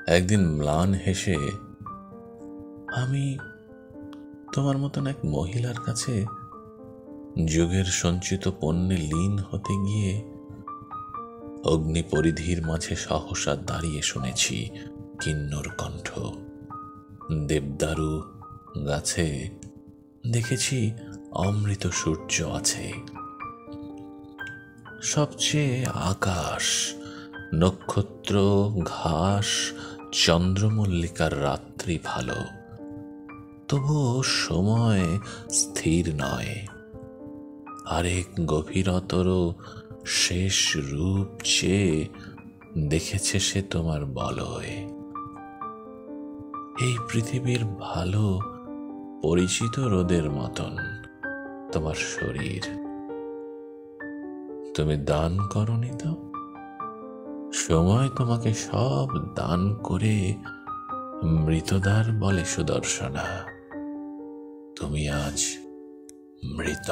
একদিন ম্লান হেসে, আমি তোমার মতন এক মহিলার কাছে যুগের সঞ্চিত পণ্যে লীন হতে গিয়ে অগ্নি পরিধির মাঝে সহসা দাঁড়িয়ে শুনেছি কিন্নর কণ্ঠ। দেবদারু গাছে দেখেছি অমৃত সূর্য আছে। সবচেয়ে আকাশ, নক্ষত্র, ঘাস, চন্দ্রমল্লিকার রাত্রি ভালো, তবুও সময় স্থির নয়। আরেক গভীরতর শেষ রূপ চেয়ে দেখেছে সে তোমার বলয়। এই পৃথিবীর ভালো পরিচিত রোদের মতন তোমার শরীর। তুমি দান করনি তো? সময় তোমাকে সব দান করে মৃতদার বলে সুদর্শনা। তুমি আজ মৃত।